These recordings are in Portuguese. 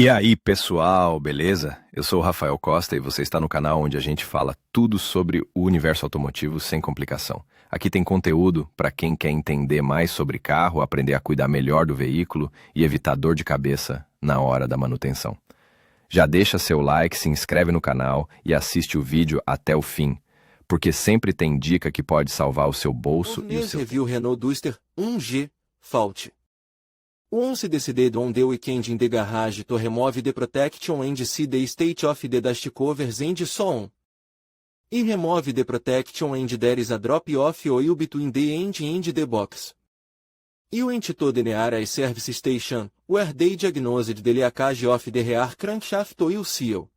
E aí, pessoal, beleza? Eu sou o Rafael Costa e você está no canal onde a gente fala tudo sobre o universo automotivo sem complicação. Aqui tem conteúdo para quem quer entender mais sobre carro, aprender a cuidar melhor do veículo e evitar dor de cabeça na hora da manutenção. Já deixa seu like, se inscreve no canal e assiste o vídeo até o fim, porque sempre tem dica que pode salvar o seu bolso e o seu Review Renault Duster 1G Fault. Once decided on the weekend in the garage to remove the protection and see the state of the dust covers and so on. I remove the protection and there is a drop of oil between the engine and the box. I went to the nearest service station, where they diagnosed the leakage of the rear crankshaft oil seal.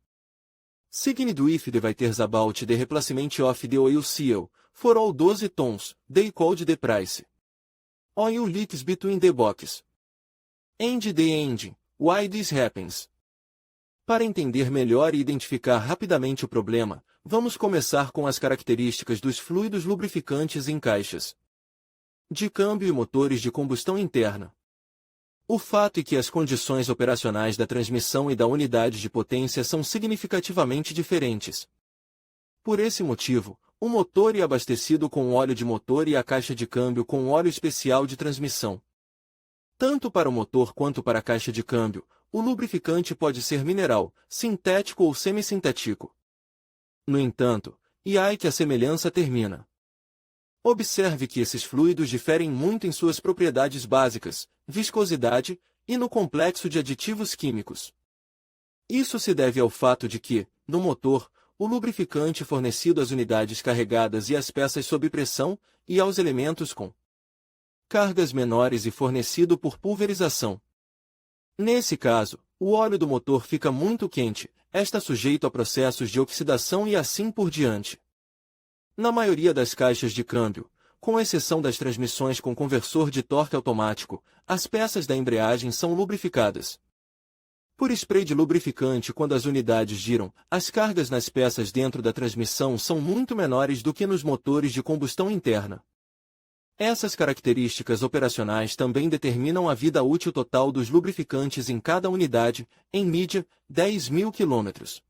Signed with the writers about the replacement of the oil seal, for all 12 tons, they called the price. Oil leaks between the box and the engine. Why this happens? Para entender melhor e identificar rapidamente o problema, vamos começar com as características dos fluidos lubrificantes em caixas de câmbio e motores de combustão interna. O fato é que as condições operacionais da transmissão e da unidade de potência são significativamente diferentes. Por esse motivo, o motor é abastecido com óleo de motor e a caixa de câmbio com óleo especial de transmissão. Tanto para o motor quanto para a caixa de câmbio, o lubrificante pode ser mineral, sintético ou semissintético. No entanto, e aí que a semelhança termina. Observe que esses fluidos diferem muito em suas propriedades básicas, viscosidade, e no complexo de aditivos químicos. Isso se deve ao fato de que, no motor, o lubrificante fornecido às unidades carregadas e às peças sob pressão, e aos elementos com cargas menores e fornecido por pulverização. Nesse caso, o óleo do motor fica muito quente, está sujeito a processos de oxidação e assim por diante. Na maioria das caixas de câmbio, com exceção das transmissões com conversor de torque automático, as peças da embreagem são lubrificadas por spray de lubrificante. Quando as unidades giram, as cargas nas peças dentro da transmissão são muito menores do que nos motores de combustão interna. Essas características operacionais também determinam a vida útil total dos lubrificantes em cada unidade, em média, 10.000 km.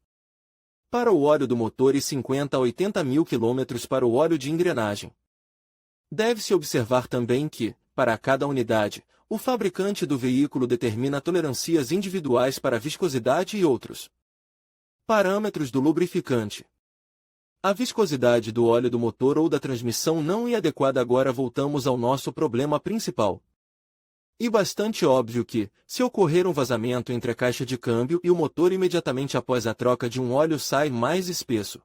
Para o óleo do motor e 50 a 80.000 km para o óleo de engrenagem. Deve-se observar também que, para cada unidade, o fabricante do veículo determina tolerâncias individuais para viscosidade e outros parâmetros do lubrificante. A viscosidade do óleo do motor ou da transmissão não é adequada. Agora voltamos ao nosso problema principal. E bastante óbvio que, se ocorrer um vazamento entre a caixa de câmbio e o motor imediatamente após a troca de um óleo sai mais espesso.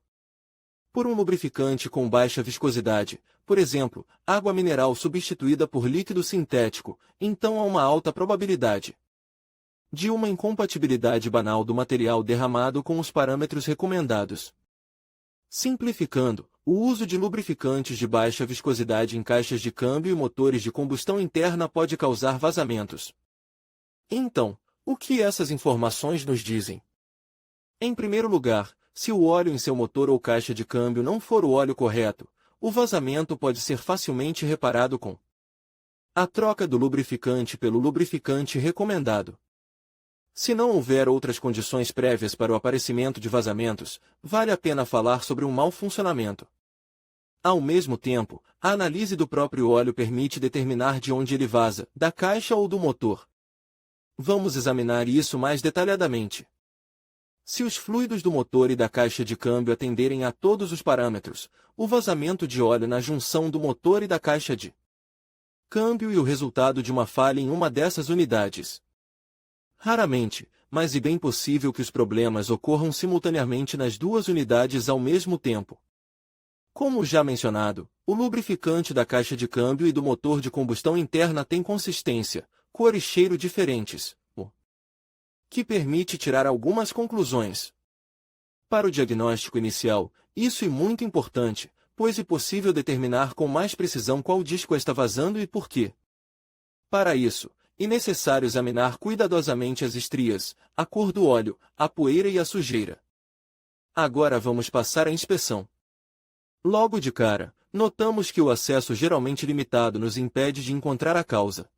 Por um lubrificante com baixa viscosidade, por exemplo, água mineral substituída por líquido sintético, então há uma alta probabilidade de uma incompatibilidade banal do material derramado com os parâmetros recomendados. Simplificando, o uso de lubrificantes de baixa viscosidade em caixas de câmbio e motores de combustão interna pode causar vazamentos. Então, o que essas informações nos dizem? Em primeiro lugar, se o óleo em seu motor ou caixa de câmbio não for o óleo correto, o vazamento pode ser facilmente reparado com a troca do lubrificante pelo lubrificante recomendado. Se não houver outras condições prévias para o aparecimento de vazamentos, vale a pena falar sobre um mau funcionamento. Ao mesmo tempo, a análise do próprio óleo permite determinar de onde ele vaza, da caixa ou do motor. Vamos examinar isso mais detalhadamente. Se os fluidos do motor e da caixa de câmbio atenderem a todos os parâmetros, o vazamento de óleo na junção do motor e da caixa de câmbio e o resultado de uma falha em uma dessas unidades. Raramente, mas é bem possível que os problemas ocorram simultaneamente nas duas unidades ao mesmo tempo. Como já mencionado, o lubrificante da caixa de câmbio e do motor de combustão interna tem consistência, cor e cheiro diferentes, o que permite tirar algumas conclusões. Para o diagnóstico inicial, isso é muito importante, pois é possível determinar com mais precisão qual disco está vazando e por quê. Para isso, é necessário examinar cuidadosamente as estrias, a cor do óleo, a poeira e a sujeira. Agora vamos passar à inspeção. Logo de cara, notamos que o acesso geralmente limitado nos impede de encontrar a causa.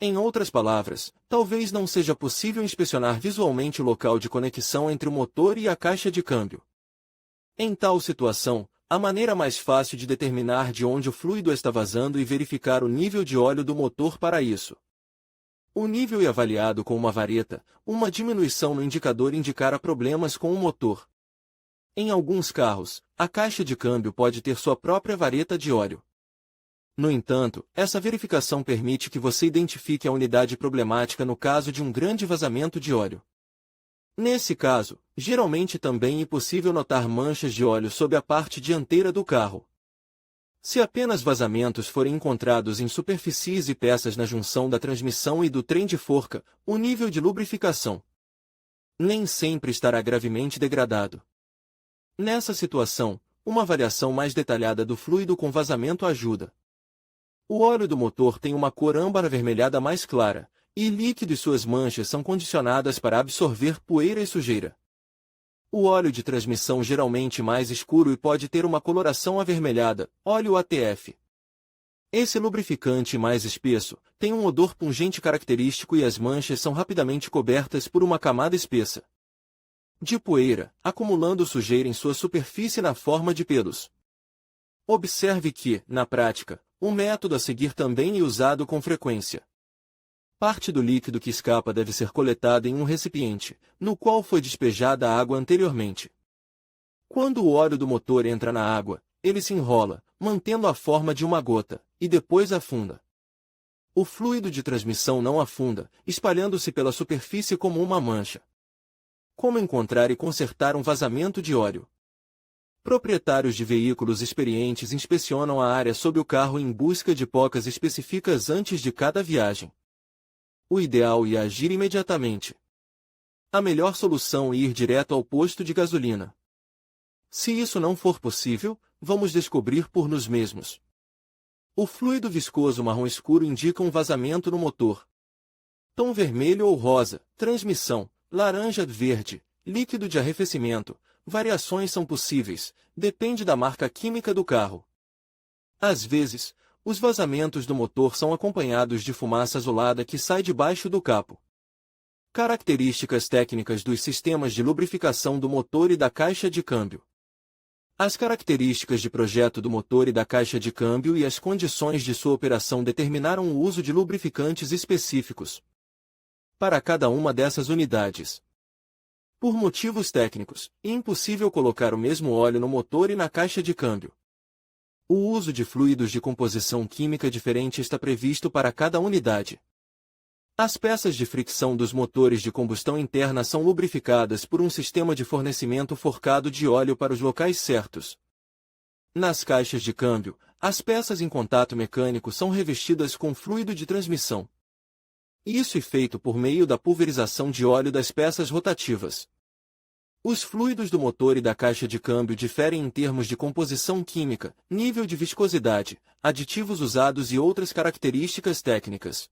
Em outras palavras, talvez não seja possível inspecionar visualmente o local de conexão entre o motor e a caixa de câmbio. Em tal situação, a maneira mais fácil de determinar de onde o fluido está vazando e verificar o nível de óleo do motor para isso. O nível é avaliado com uma vareta, uma diminuição no indicador indicará problemas com o motor. Em alguns carros, a caixa de câmbio pode ter sua própria vareta de óleo. No entanto, essa verificação permite que você identifique a unidade problemática no caso de um grande vazamento de óleo. Nesse caso, geralmente também é possível notar manchas de óleo sob a parte dianteira do carro. Se apenas vazamentos forem encontrados em superfícies e peças na junção da transmissão e do trem de forca, o nível de lubrificação nem sempre estará gravemente degradado. Nessa situação, uma avaliação mais detalhada do fluido com vazamento ajuda. O óleo do motor tem uma cor âmbar avermelhada mais clara, e líquido e suas manchas são condicionadas para absorver poeira e sujeira. O óleo de transmissão geralmente mais escuro e pode ter uma coloração avermelhada, óleo ATF. Esse lubrificante mais espesso tem um odor pungente característico e as manchas são rapidamente cobertas por uma camada espessa de poeira, acumulando sujeira em sua superfície na forma de pelos. Observe que, na prática, um método a seguir também é usado com frequência. Parte do líquido que escapa deve ser coletada em um recipiente, no qual foi despejada a água anteriormente. Quando o óleo do motor entra na água, ele se enrola, mantendo a forma de uma gota, e depois afunda. O fluido de transmissão não afunda, espalhando-se pela superfície como uma mancha. Como encontrar e consertar um vazamento de óleo? Proprietários de veículos experientes inspecionam a área sob o carro em busca de pocas específicas antes de cada viagem. O ideal é agir imediatamente. A melhor solução é ir direto ao posto de gasolina. Se isso não for possível, vamos descobrir por nós mesmos. O fluido viscoso marrom escuro indica um vazamento no motor. Tom vermelho ou rosa, transmissão, laranja verde, líquido de arrefecimento. Variações são possíveis, depende da marca química do carro. Às vezes, os vazamentos do motor são acompanhados de fumaça azulada que sai debaixo do capô. Características técnicas dos sistemas de lubrificação do motor e da caixa de câmbio. As características de projeto do motor e da caixa de câmbio e as condições de sua operação determinaram o uso de lubrificantes específicos para cada uma dessas unidades. Por motivos técnicos, é impossível colocar o mesmo óleo no motor e na caixa de câmbio. O uso de fluidos de composição química diferente está previsto para cada unidade. As peças de fricção dos motores de combustão interna são lubrificadas por um sistema de fornecimento forcado de óleo para os locais certos. Nas caixas de câmbio, as peças em contato mecânico são revestidas com fluido de transmissão. Isso é feito por meio da pulverização de óleo das peças rotativas. Os fluidos do motor e da caixa de câmbio diferem em termos de composição química, nível de viscosidade, aditivos usados e outras características técnicas.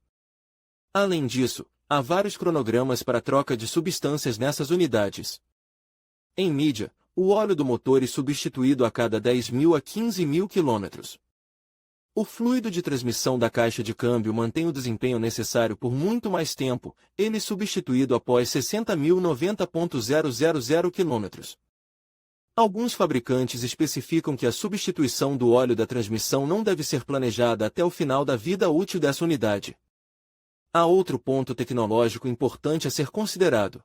Além disso, há vários cronogramas para troca de substâncias nessas unidades. Em mídia, o óleo do motor é substituído a cada 10.000 a 15.000 km. O fluido de transmissão da caixa de câmbio mantém o desempenho necessário por muito mais tempo, ele é substituído após 60.090.000 km. Alguns fabricantes especificam que a substituição do óleo da transmissão não deve ser planejada até o final da vida útil dessa unidade. Há outro ponto tecnológico importante a ser considerado.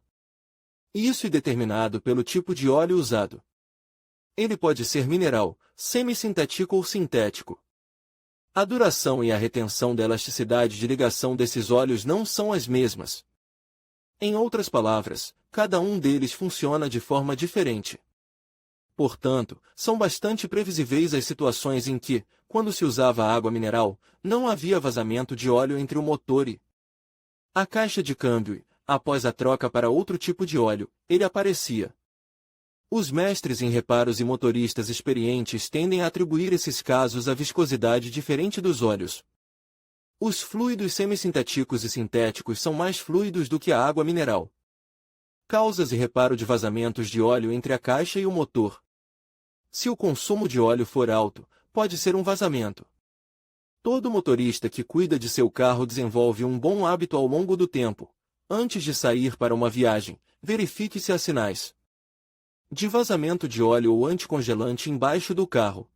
Isso é determinado pelo tipo de óleo usado. Ele pode ser mineral, semissintético ou sintético. A duração e a retenção da elasticidade de ligação desses óleos não são as mesmas. Em outras palavras, cada um deles funciona de forma diferente. Portanto, são bastante previsíveis as situações em que, quando se usava água mineral, não havia vazamento de óleo entre o motor e a caixa de câmbio e, após a troca para outro tipo de óleo, ele aparecia. Os mestres em reparos e motoristas experientes tendem a atribuir esses casos à viscosidade diferente dos óleos. Os fluidos semissintéticos e sintéticos são mais fluidos do que a água mineral. Causas e reparo de vazamentos de óleo entre a caixa e o motor. Se o consumo de óleo for alto, pode ser um vazamento. Todo motorista que cuida de seu carro desenvolve um bom hábito ao longo do tempo. Antes de sair para uma viagem, verifique se há sinais de vazamento de óleo ou anticongelante embaixo do carro.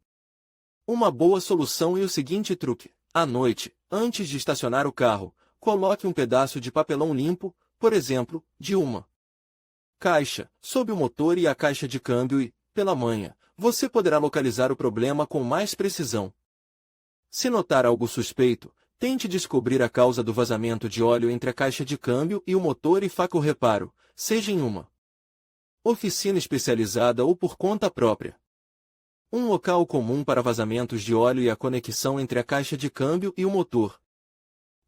Uma boa solução e o seguinte truque: à noite, antes de estacionar o carro, coloque um pedaço de papelão limpo, por exemplo, de uma caixa, sob o motor e a caixa de câmbio e, pela manhã, você poderá localizar o problema com mais precisão. Se notar algo suspeito, tente descobrir a causa do vazamento de óleo entre a caixa de câmbio e o motor e faça o reparo, seja em uma oficina especializada ou por conta própria. Um local comum para vazamentos de óleo e a conexão entre a caixa de câmbio e o motor.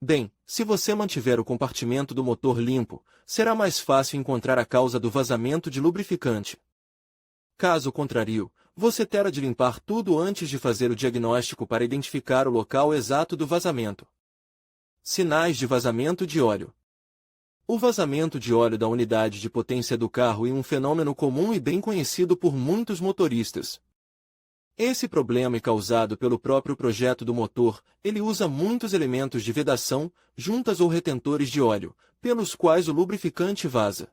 Bem, se você mantiver o compartimento do motor limpo, será mais fácil encontrar a causa do vazamento de lubrificante. Caso contrário, você terá de limpar tudo antes de fazer o diagnóstico para identificar o local exato do vazamento. Sinais de vazamento de óleo. O vazamento de óleo da unidade de potência do carro é um fenômeno comum e bem conhecido por muitos motoristas. Esse problema é causado pelo próprio projeto do motor. Ele usa muitos elementos de vedação, juntas ou retentores de óleo, pelos quais o lubrificante vaza.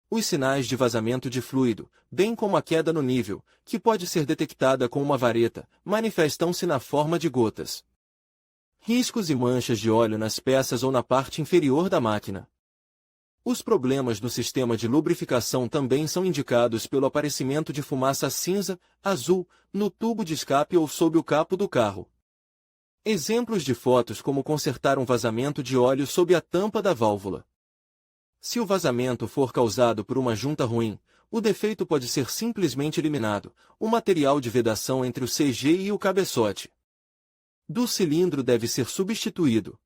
Os sinais de vazamento de fluido, bem como a queda no nível, que pode ser detectada com uma vareta, manifestam-se na forma de gotas, riscos e manchas de óleo nas peças ou na parte inferior da máquina. Os problemas no sistema de lubrificação também são indicados pelo aparecimento de fumaça cinza, azul, no tubo de escape ou sob o capo do carro. Exemplos de fotos: como consertar um vazamento de óleo sob a tampa da válvula. Se o vazamento for causado por uma junta ruim, o defeito pode ser simplesmente eliminado. O material de vedação entre o CG e o cabeçote do cilindro deve ser substituído.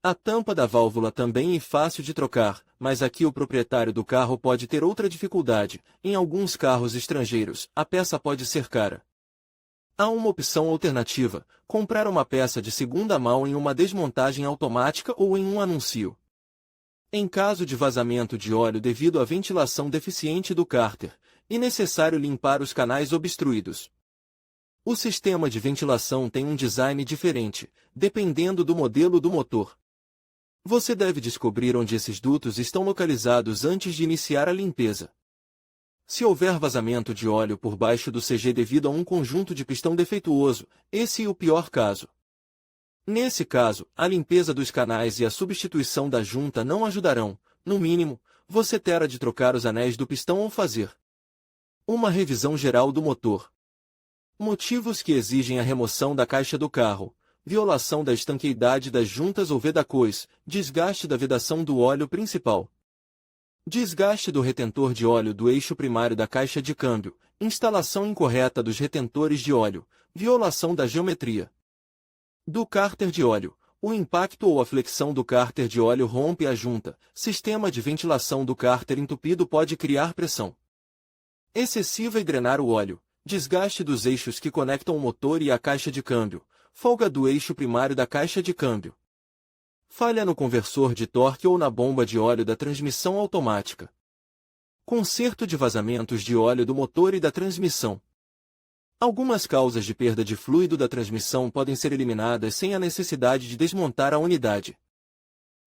A tampa da válvula também é fácil de trocar, mas aqui o proprietário do carro pode ter outra dificuldade. Em alguns carros estrangeiros, a peça pode ser cara. Há uma opção alternativa: comprar uma peça de segunda mão em uma desmontagem automática ou em um anúncio. Em caso de vazamento de óleo devido à ventilação deficiente do cárter, é necessário limpar os canais obstruídos. O sistema de ventilação tem um design diferente, dependendo do modelo do motor. Você deve descobrir onde esses dutos estão localizados antes de iniciar a limpeza. Se houver vazamento de óleo por baixo do CG devido a um conjunto de pistão defeituoso, esse é o pior caso. Nesse caso, a limpeza dos canais e a substituição da junta não ajudarão. No mínimo, você terá de trocar os anéis do pistão ou fazer uma revisão geral do motor. Motivos que exigem a remoção da caixa do carro: violação da estanqueidade das juntas ou vedacões, desgaste da vedação do óleo principal, desgaste do retentor de óleo do eixo primário da caixa de câmbio, instalação incorreta dos retentores de óleo, violação da geometria do cárter de óleo. O impacto ou a flexão do cárter de óleo rompe a junta. Sistema de ventilação do cárter entupido pode criar pressão excessiva e drenar o óleo. Desgaste dos eixos que conectam o motor e a caixa de câmbio. Folga do eixo primário da caixa de câmbio. Falha no conversor de torque ou na bomba de óleo da transmissão automática. Conserto de vazamentos de óleo do motor e da transmissão. Algumas causas de perda de fluido da transmissão podem ser eliminadas sem a necessidade de desmontar a unidade.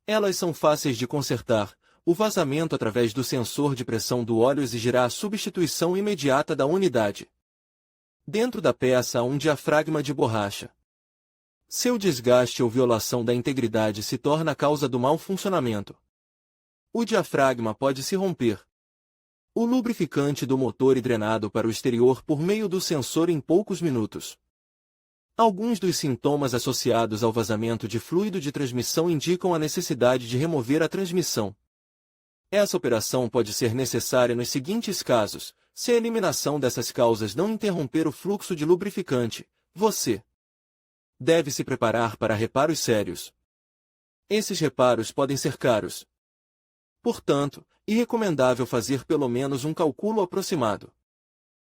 Elas são fáceis de consertar. O vazamento através do sensor de pressão do óleo exigirá a substituição imediata da unidade. Dentro da peça há um diafragma de borracha. Seu desgaste ou violação da integridade se torna a causa do mau funcionamento. O diafragma pode se romper. O lubrificante do motor é drenado para o exterior por meio do sensor em poucos minutos. Alguns dos sintomas associados ao vazamento de fluido de transmissão indicam a necessidade de remover a transmissão. Essa operação pode ser necessária nos seguintes casos: se a eliminação dessas causas não interromper o fluxo de lubrificante, você deve se preparar para reparos sérios. Esses reparos podem ser caros. Portanto, é recomendável fazer pelo menos um cálculo aproximado.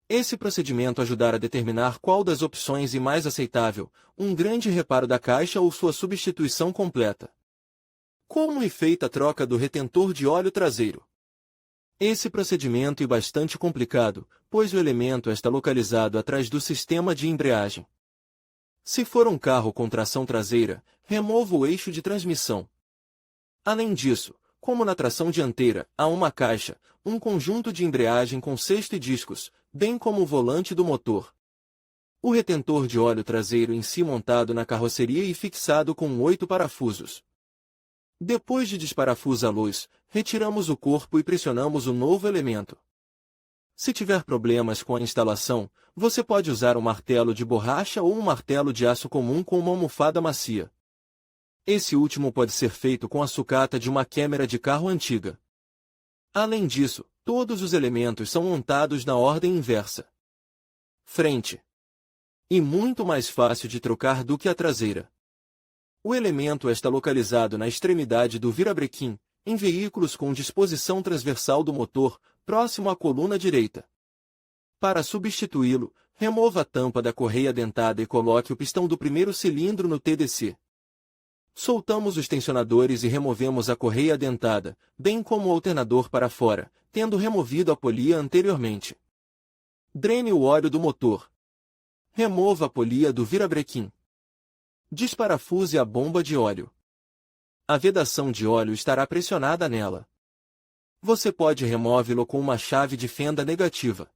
Esse procedimento ajudará a determinar qual das opções é mais aceitável: um grande reparo da caixa ou sua substituição completa. Como é feita a troca do retentor de óleo traseiro? Esse procedimento é bastante complicado, pois o elemento está localizado atrás do sistema de embreagem. Se for um carro com tração traseira, remova o eixo de transmissão. Além disso, como na tração dianteira, há uma caixa, um conjunto de embreagem com cesto e discos, bem como o volante do motor. O retentor de óleo traseiro em si montado na carroceria e fixado com 8 parafusos. Depois de desparafusar a luz, retiramos o corpo e pressionamos o novo elemento. Se tiver problemas com a instalação, você pode usar um martelo de borracha ou um martelo de aço comum com uma almofada macia. Esse último pode ser feito com a sucata de uma câmera de carro antiga. Além disso, todos os elementos são montados na ordem inversa. Frente. E muito mais fácil de trocar do que a traseira. O elemento está localizado na extremidade do virabrequim, em veículos com disposição transversal do motor, próximo à coluna direita. Para substituí-lo, remova a tampa da correia dentada e coloque o pistão do primeiro cilindro no TDC. Soltamos os tensionadores e removemos a correia dentada, bem como o alternador para fora, tendo removido a polia anteriormente. Drene o óleo do motor. Remova a polia do virabrequim. Desparafuse a bomba de óleo. A vedação de óleo estará pressionada nela. Você pode removê-lo com uma chave de fenda negativa.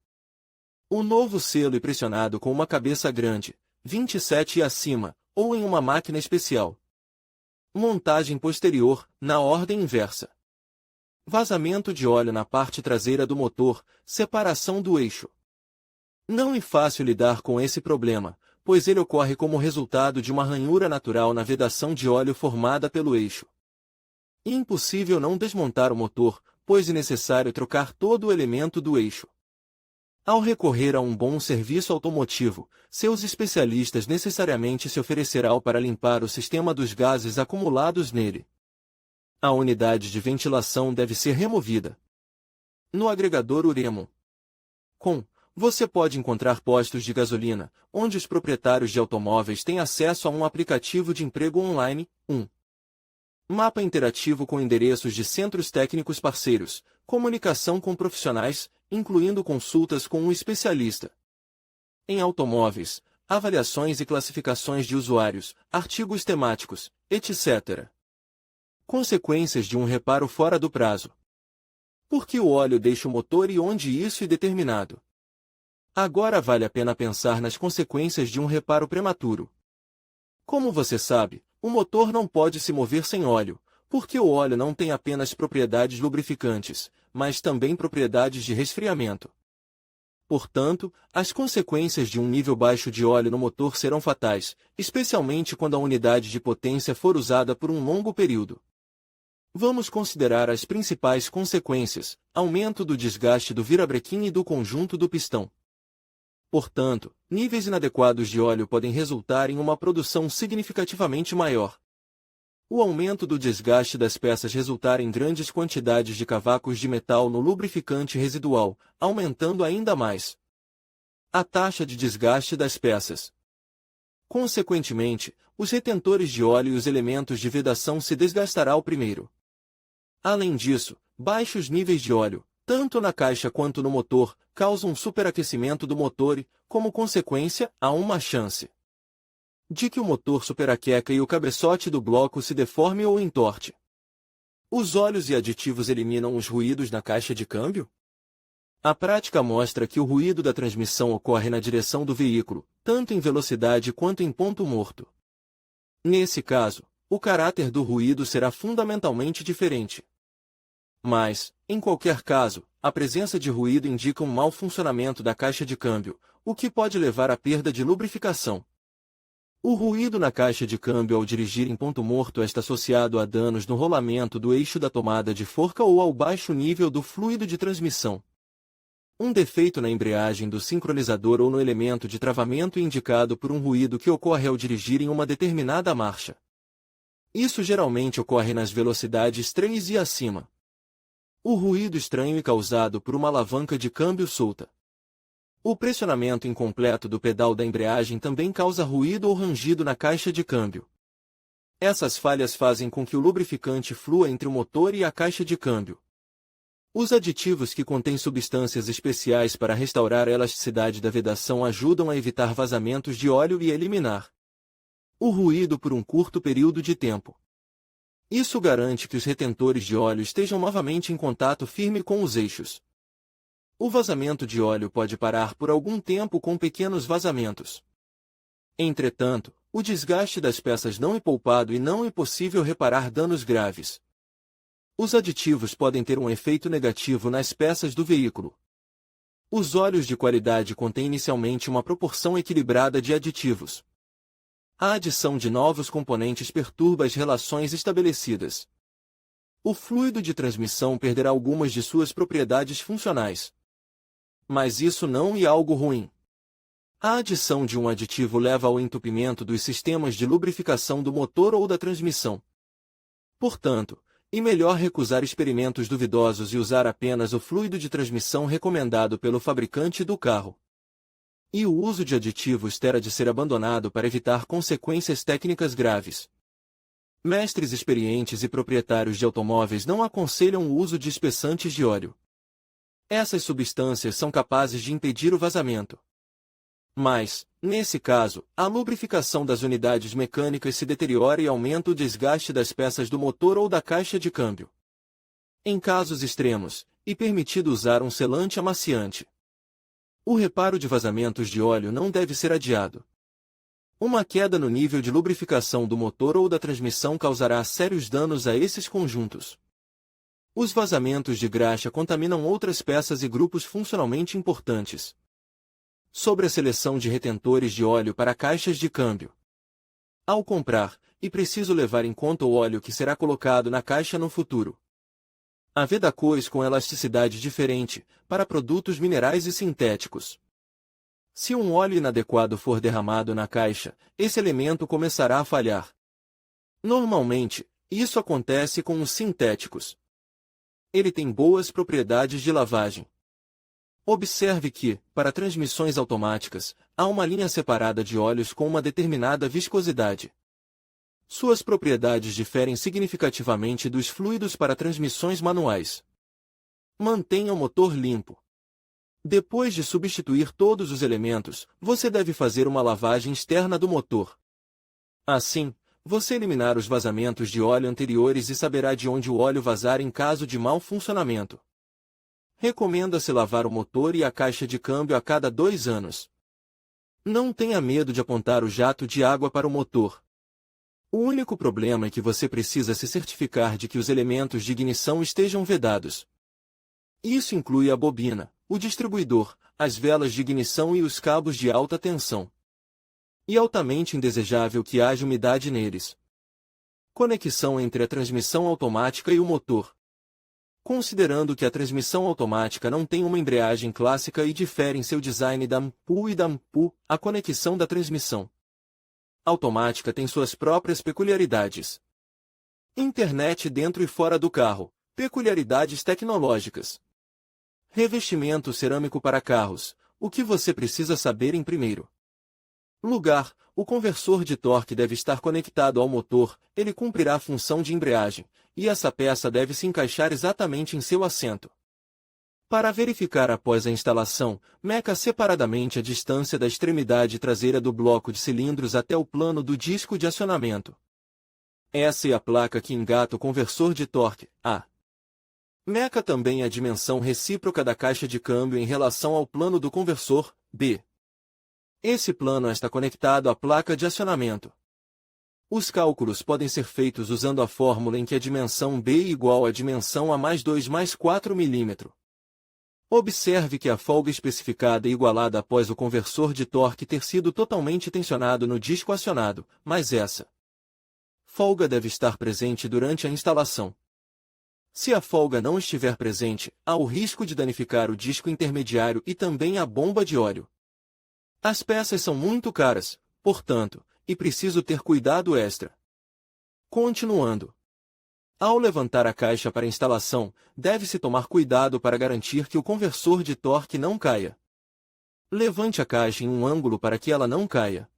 O novo selo é pressionado com uma cabeça grande, 27 e acima, ou em uma máquina especial. Montagem posterior, na ordem inversa. Vazamento de óleo na parte traseira do motor, separação do eixo. Não é fácil lidar com esse problema, pois ele ocorre como resultado de uma ranhura natural na vedação de óleo formada pelo eixo. É impossível não desmontar o motor, pois é necessário trocar todo o elemento do eixo. Ao recorrer a um bom serviço automotivo, seus especialistas necessariamente se oferecerão para limpar o sistema dos gases acumulados nele. A unidade de ventilação deve ser removida. No agregador Uremo. Você pode encontrar postos de gasolina, onde os proprietários de automóveis têm acesso a um aplicativo de emprego online, mapa interativo com endereços de centros técnicos parceiros, comunicação com profissionais, incluindo consultas com um especialista. Em automóveis, avaliações e classificações de usuários, artigos temáticos, etc. Consequências de um reparo fora do prazo. Por que o óleo deixa o motor e onde isso é determinado? Agora vale a pena pensar nas consequências de um reparo prematuro. Como você sabe, o motor não pode se mover sem óleo, porque o óleo não tem apenas propriedades lubrificantes, mas também propriedades de resfriamento. Portanto, as consequências de um nível baixo de óleo no motor serão fatais, especialmente quando a unidade de potência for usada por um longo período. Vamos considerar as principais consequências: aumento do desgaste do virabrequim e do conjunto do pistão. Portanto, níveis inadequados de óleo podem resultar em uma produção significativamente maior. O aumento do desgaste das peças resultar em grandes quantidades de cavacos de metal no lubrificante residual, aumentando ainda mais a taxa de desgaste das peças. Consequentemente, os retentores de óleo e os elementos de vedação se desgastarão primeiro. Além disso, baixos níveis de óleo, tanto na caixa quanto no motor, causam um superaquecimento do motor e, como consequência, há uma chance de que o motor superaqueça e o cabeçote do bloco se deforme ou entorte. Os óleos e aditivos eliminam os ruídos na caixa de câmbio? A prática mostra que o ruído da transmissão ocorre na direção do veículo, tanto em velocidade quanto em ponto morto. Nesse caso, o caráter do ruído será fundamentalmente diferente. Mas, em qualquer caso, a presença de ruído indica um mau funcionamento da caixa de câmbio, o que pode levar à perda de lubrificação. O ruído na caixa de câmbio ao dirigir em ponto morto está associado a danos no rolamento do eixo da tomada de forca ou ao baixo nível do fluido de transmissão. Um defeito na embreagem do sincronizador ou no elemento de travamento é indicado por um ruído que ocorre ao dirigir em uma determinada marcha. Isso geralmente ocorre nas velocidades 3 e acima. O ruído estranho é causado por uma alavanca de câmbio solta. O pressionamento incompleto do pedal da embreagem também causa ruído ou rangido na caixa de câmbio. Essas falhas fazem com que o lubrificante flua entre o motor e a caixa de câmbio. Os aditivos que contêm substâncias especiais para restaurar a elasticidade da vedação ajudam a evitar vazamentos de óleo e a eliminar o ruído por um curto período de tempo. Isso garante que os retentores de óleo estejam novamente em contato firme com os eixos. O vazamento de óleo pode parar por algum tempo com pequenos vazamentos. Entretanto, o desgaste das peças não é poupado e não é possível reparar danos graves. Os aditivos podem ter um efeito negativo nas peças do veículo. Os óleos de qualidade contêm inicialmente uma proporção equilibrada de aditivos. A adição de novos componentes perturba as relações estabelecidas. O fluido de transmissão perderá algumas de suas propriedades funcionais. Mas isso não é algo ruim. A adição de um aditivo leva ao entupimento dos sistemas de lubrificação do motor ou da transmissão. Portanto, é melhor recusar experimentos duvidosos e usar apenas o fluido de transmissão recomendado pelo fabricante do carro. E o uso de aditivos terá de ser abandonado para evitar consequências técnicas graves. Mestres experientes e proprietários de automóveis não aconselham o uso de espessantes de óleo. Essas substâncias são capazes de impedir o vazamento. Mas, nesse caso, a lubrificação das unidades mecânicas se deteriora e aumenta o desgaste das peças do motor ou da caixa de câmbio. Em casos extremos, é permitido usar um selante amaciante. O reparo de vazamentos de óleo não deve ser adiado. Uma queda no nível de lubrificação do motor ou da transmissão causará sérios danos a esses conjuntos. Os vazamentos de graxa contaminam outras peças e grupos funcionalmente importantes. Sobre a seleção de retentores de óleo para caixas de câmbio. Ao comprar, é preciso levar em conta o óleo que será colocado na caixa no futuro. Há vedacões com elasticidade diferente, para produtos minerais e sintéticos. Se um óleo inadequado for derramado na caixa, esse elemento começará a falhar. Normalmente, isso acontece com os sintéticos. Ele tem boas propriedades de lavagem. Observe que, para transmissões automáticas, há uma linha separada de óleos com uma determinada viscosidade. Suas propriedades diferem significativamente dos fluidos para transmissões manuais. Mantenha o motor limpo. Depois de substituir todos os elementos, você deve fazer uma lavagem externa do motor. Assim, você eliminará os vazamentos de óleo anteriores e saberá de onde o óleo vazar em caso de mau funcionamento. Recomenda-se lavar o motor e a caixa de câmbio a cada 2 anos. Não tenha medo de apontar o jato de água para o motor. O único problema é que você precisa se certificar de que os elementos de ignição estejam vedados. Isso inclui a bobina, o distribuidor, as velas de ignição e os cabos de alta tensão. E altamente indesejável que haja umidade neles. Conexão entre a transmissão automática e o motor. Considerando que a transmissão automática não tem uma embreagem clássica e difere em seu design da MPU e da MPU, a conexão da transmissão automática tem suas próprias peculiaridades. Internet dentro e fora do carro, peculiaridades tecnológicas. Revestimento cerâmico para carros, o que você precisa saber em primeiro lugar, o conversor de torque deve estar conectado ao motor, ele cumprirá a função de embreagem, e essa peça deve se encaixar exatamente em seu assento. Para verificar após a instalação, meça separadamente a distância da extremidade traseira do bloco de cilindros até o plano do disco de acionamento. Essa é a placa que engata o conversor de torque, A. Meça também a dimensão recíproca da caixa de câmbio em relação ao plano do conversor, B. Esse plano está conectado à placa de acionamento. Os cálculos podem ser feitos usando a fórmula em que a dimensão B é igual à dimensão A mais 2 mais 4 mm. Observe que a folga especificada é igualada após o conversor de torque ter sido totalmente tensionado no disco acionado, mas essa folga deve estar presente durante a instalação. Se a folga não estiver presente, há o risco de danificar o disco intermediário e também a bomba de óleo. As peças são muito caras, portanto, e preciso ter cuidado extra. Continuando. Ao levantar a caixa para instalação, deve-se tomar cuidado para garantir que o conversor de torque não caia. Levante a caixa em um ângulo para que ela não caia.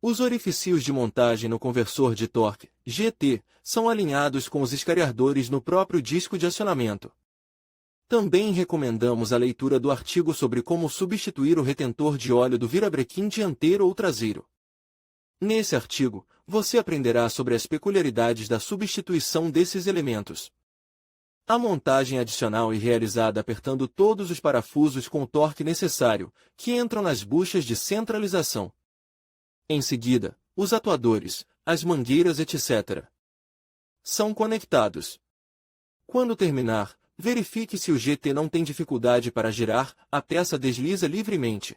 Os orifícios de montagem no conversor de torque, GT, são alinhados com os escariadores no próprio disco de acionamento. Também recomendamos a leitura do artigo sobre como substituir o retentor de óleo do virabrequim dianteiro ou traseiro. Nesse artigo, você aprenderá sobre as peculiaridades da substituição desses elementos. A montagem adicional é realizada apertando todos os parafusos com o torque necessário, que entram nas buchas de centralização. Em seguida, os atuadores, as mangueiras, etc. são conectados. Quando terminar, verifique se o GT não tem dificuldade para girar, a peça desliza livremente.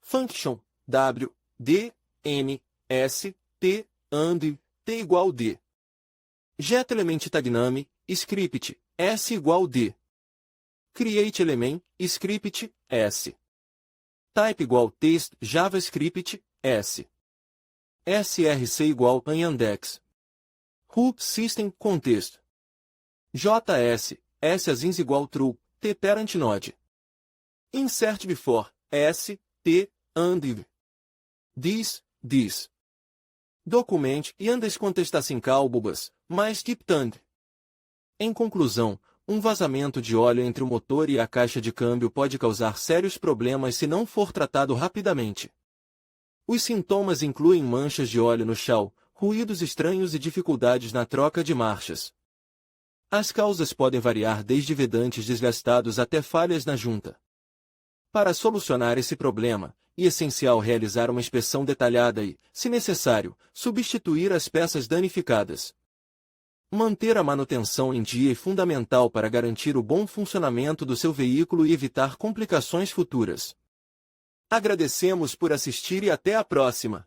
Function W, D, N, S, T, AND, T igual D. Get element tagname, script, S igual D. Create element, script, S. Type igual text, JavaScript, S. src igual index. Who, system, context. JS, asins igual true, T parent node. Insert before, S, T, and if. This. Document e andes contestassem calbubas, mais keep tang. Em conclusão, um vazamento de óleo entre o motor e a caixa de câmbio pode causar sérios problemas se não for tratado rapidamente. Os sintomas incluem manchas de óleo no chão, ruídos estranhos e dificuldades na troca de marchas. As causas podem variar desde vedantes desgastados até falhas na junta. Para solucionar esse problema, é essencial realizar uma inspeção detalhada e, se necessário, substituir as peças danificadas. Manter a manutenção em dia é fundamental para garantir o bom funcionamento do seu veículo e evitar complicações futuras. Agradecemos por assistir e até a próxima!